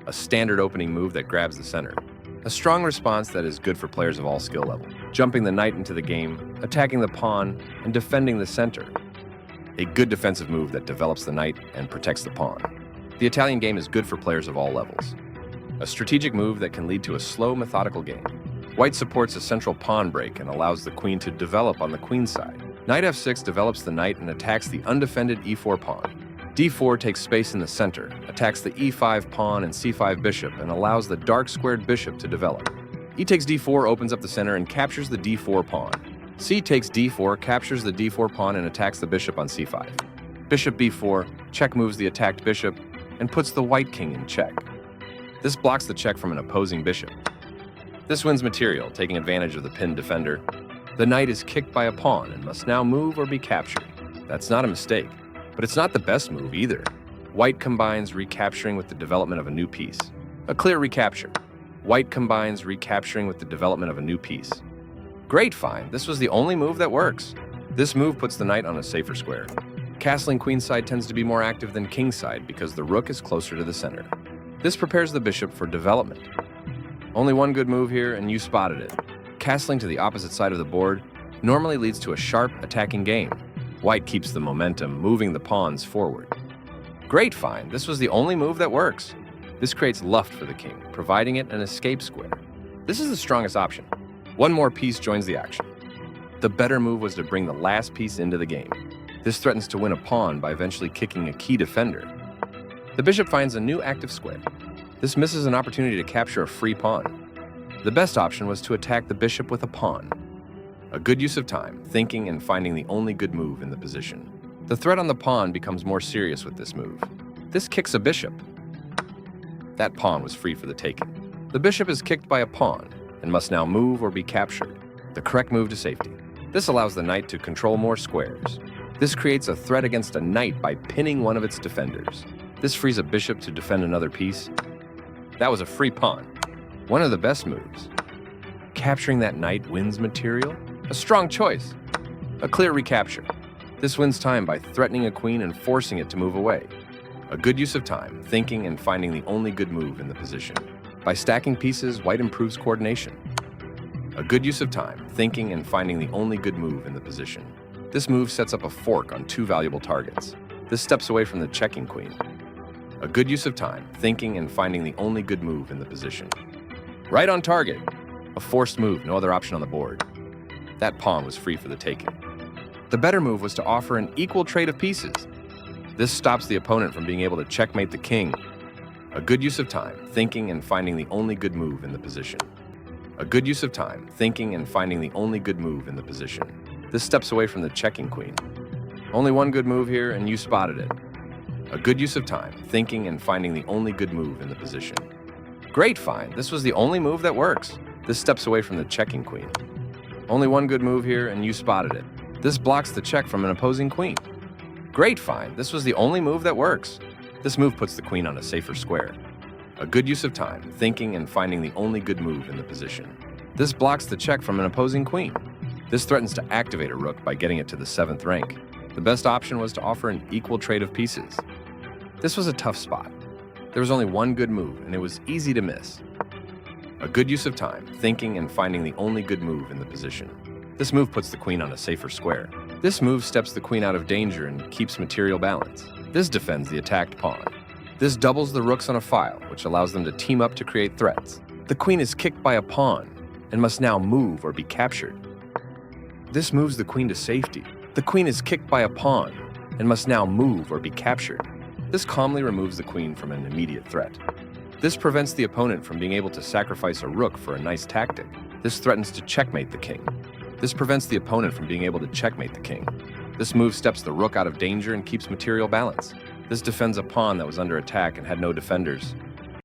a standard opening move that grabs the center. A strong response that is good for players of all skill level, jumping the knight into the game, attacking the pawn, and defending the center. A good defensive move that develops the knight and protects the pawn. The Italian game is good for players of all levels. A strategic move that can lead to a slow, methodical game. White supports a central pawn break and allows the queen to develop on the queen side. Knight f6 develops the knight and attacks the undefended e4 pawn. d4 takes space in the center, attacks the e5 pawn and c5 bishop, and allows the dark squared bishop to develop. E takes d4 opens up the center and captures the d4 pawn. C takes d4, captures the d4 pawn and attacks the bishop on c5. Bishop b4, check moves the attacked bishop, and puts the white king in check. This blocks the check from an opposing bishop. This wins material, taking advantage of the pinned defender. The knight is kicked by a pawn and must now move or be captured. That's not a mistake, but it's not the best move either. White combines recapturing with the development of a new piece. A clear recapture. White combines recapturing with the development of a new piece. Great find, this was the only move that works. This move puts the knight on a safer square. Castling queenside tends to be more active than kingside because the rook is closer to the center. This prepares the bishop for development. Only one good move here, and you spotted it. Castling to the opposite side of the board normally leads to a sharp attacking game. White keeps the momentum, moving the pawns forward. Great find, this was the only move that works. This creates luft for the king, providing it an escape square. This is the strongest option. One more piece joins the action. The better move was to bring the last piece into the game. This threatens to win a pawn by eventually kicking a key defender. The bishop finds a new active square. This misses an opportunity to capture a free pawn. The best option was to attack the bishop with a pawn. A good use of time, thinking and finding the only good move in the position. The threat on the pawn becomes more serious with this move. This kicks a bishop. That pawn was free for the taking. The bishop is kicked by a pawn and must now move or be captured. The correct move to safety. This allows the knight to control more squares. This creates a threat against a knight by pinning one of its defenders. This frees a bishop to defend another piece. That was a free pawn. One of the best moves. Capturing that knight wins material. A strong choice. A clear recapture. This wins time by threatening a queen and forcing it to move away. A good use of time, thinking and finding the only good move in the position. By stacking pieces, white improves coordination. A good use of time, thinking and finding the only good move in the position. This move sets up a fork on two valuable targets. This steps away from the checking queen. A good use of time, thinking and finding the only good move in the position. Right on target. A forced move, no other option on the board. That pawn was free for the taking. The better move was to offer an equal trade of pieces. This stops the opponent from being able to checkmate the king. A good use of time, thinking and finding the only good move in the position. A good use of time, thinking and finding the only good move in the position. This steps away from the checking queen. Only one good move here, and you spotted it. A good use of time, thinking and finding the only good move in the position. Great find, this was the only move that works. This steps away from the checking queen. Only one good move here, and you spotted it. This blocks the check from an opposing queen. Great find, this was the only move that works. This move puts the queen on a safer square. A good use of time, thinking and finding the only good move in the position. This blocks the check from an opposing queen. This threatens to activate a rook by getting it to the 7th rank. The best option was to offer an equal trade of pieces. This was a tough spot. There was only one good move, and it was easy to miss. A good use of time, thinking and finding the only good move in the position. This move puts the queen on a safer square. This move steps the queen out of danger and keeps material balance. This defends the attacked pawn. This doubles the rooks on a file, which allows them to team up to create threats. The queen is kicked by a pawn and must now move or be captured. This moves the queen to safety. The queen is kicked by a pawn and must now move or be captured. This calmly removes the queen from an immediate threat. This prevents the opponent from being able to sacrifice a rook for a nice tactic. This threatens to checkmate the king. This prevents the opponent from being able to checkmate the king. This move steps the rook out of danger and keeps material balance. This defends a pawn that was under attack and had no defenders.